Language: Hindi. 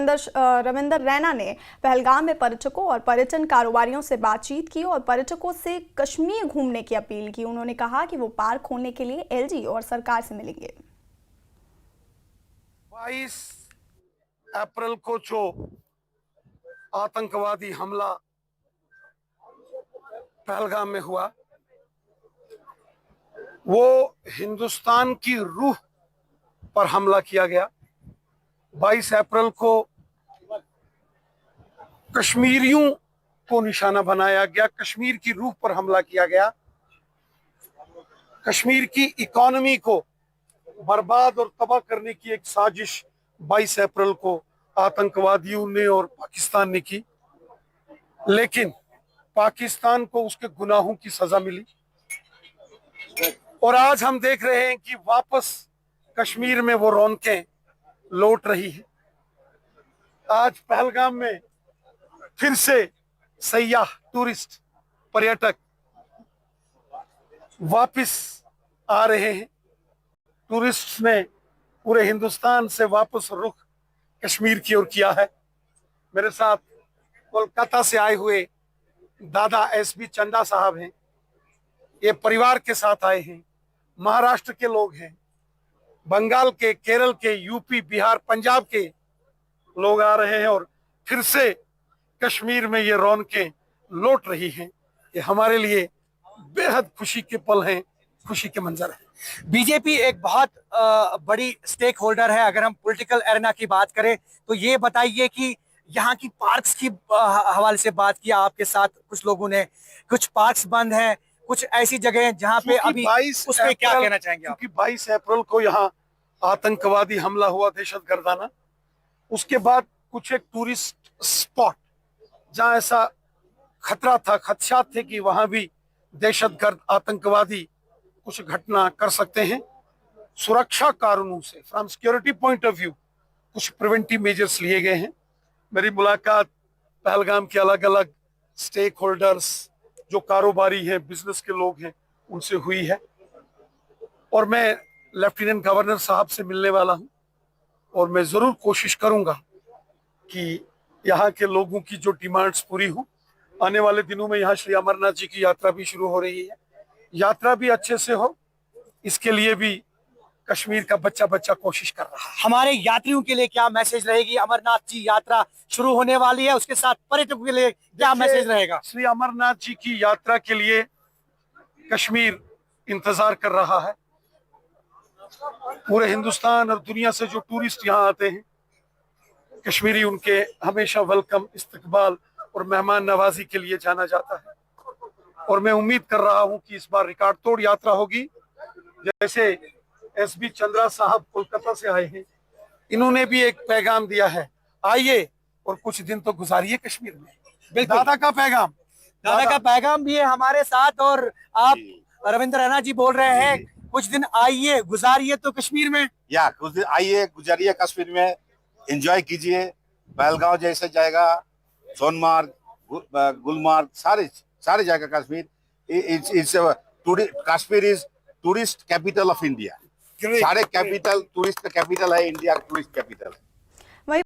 रविंदर रैना ने पहलगाम में पर्यटकों और पर्यटन कारोबारियों से बातचीत की और पर्यटकों से कश्मीर घूमने की अपील की। उन्होंने कहा कि वो पार्क खोलने के लिए एलजी और सरकार से मिलेंगे। 22 अप्रैल को जो आतंकवादी हमला पहलगाम में हुआ, वो हिंदुस्तान की रूह पर हमला किया गया। 22 अप्रैल को कश्मीरियों को निशाना बनाया गया, कश्मीर की रूह पर हमला किया गया। कश्मीर की इकोनॉमी को बर्बाद और तबाह करने की एक साजिश 22 अप्रैल को आतंकवादियों ने और पाकिस्तान ने की, लेकिन पाकिस्तान को उसके गुनाहों की सजा मिली। और आज हम देख रहे हैं कि वापस कश्मीर में वो रौनकें लौट रही है। आज पहलगाम में फिर से सयाह, टूरिस्ट, पर्यटक वापस आ रहे हैं। टूरिस्ट ने पूरे हिंदुस्तान से वापस रुख कश्मीर की ओर किया है। मेरे साथ कोलकाता से आए हुए दादा एसबी चंदा साहब हैं। ये परिवार के साथ आए हैं। महाराष्ट्र के लोग हैं, बंगाल के, केरल के, यूपी, बिहार, पंजाब के लोग आ रहे हैं और फिर से कश्मीर में ये रौनकें लौट रही हैं। ये हमारे लिए बेहद खुशी के पल हैं, खुशी के मंजर हैं। बीजेपी एक बहुत बड़ी स्टेक होल्डर है। अगर हम पॉलिटिकल एरेना की बात करें तो ये बताइए कि यहाँ की पार्क्स की हवाले से बात किया आपके साथ कुछ लोगों ने, कुछ पार्क्स बंद हैं, कुछ ऐसी जगह हैं जहाँ पे अभी उस पे क्या कहना चाहेंगे आप? क्योंकि 22 अप्रैल को यहाँ आतंकवादी हमला हुआ, दहशतगर्दाना, उसके बाद कुछ एक टूरिस्ट स्पॉट जहाँ ऐसा खतरा था, खदशात थे कि वहां भी दहशतगर्द आतंकवादी कुछ घटना कर सकते हैं। सुरक्षा कारणों से, from security point of view, कुछ प्रिवेंटिव मेजर्स लिए गए हैं। मेरी मुलाकात पहलगाम के अलग अलग स्टेक होल्डर्स, जो कारोबारी हैं, बिजनेस के लोग हैं, उनसे हुई है। और मैं लेफ्टिनेंट गवर्नर साहब से मिलने वाला हूं और मैं जरूर कोशिश करूंगा कि यहाँ के लोगों की जो डिमांड्स पूरी हो। आने वाले दिनों में यहाँ श्री अमरनाथ जी की यात्रा भी शुरू हो रही है। यात्रा भी अच्छे से हो, इसके लिए भी कश्मीर का बच्चा बच्चा कोशिश कर रहा है। हमारे यात्रियों के लिए क्या मैसेज रहेगी? अमरनाथ जी यात्रा शुरू होने वाली है, उसके साथ पर्यटकों के लिए क्या मैसेज रहेगा? श्री अमरनाथ जी की यात्रा के लिए कश्मीर इंतजार कर रहा है। पूरे हिंदुस्तान और दुनिया से जो टूरिस्ट यहाँ आते हैं, कश्मीरी उनके हमेशा वेलकम, इस्तकबाल और मेहमान नवाजी के लिए जाना जाता है। और मैं उम्मीद कर रहा हूं कि इस बार रिकॉर्ड तोड़ यात्रा होगी। जैसे एसबी चंद्रा साहब कोलकाता से आए हैं, इन्होंने भी एक पैगाम दिया है, आइए और कुछ दिन तो गुजारिए कश्मीर में। दादा का पैगाम भी है हमारे साथ। और आप रविंद्र रैना जी बोल रहे हैं कुछ दिन आइए गुजारिए तो कश्मीर में, या कुछ दिन आइए गुजारिए कश्मीर में, एंजॉय कीजिए। पहलगांव जैसे जाएगा, सोनमार्ग, गुलमार्ग, सारे जगह Kashmir. Kashmir is tourist capital of India. सारे कैपिटल टूरिस्ट का कैपिटल है, इंडिया टूरिस्ट कैपिटल है।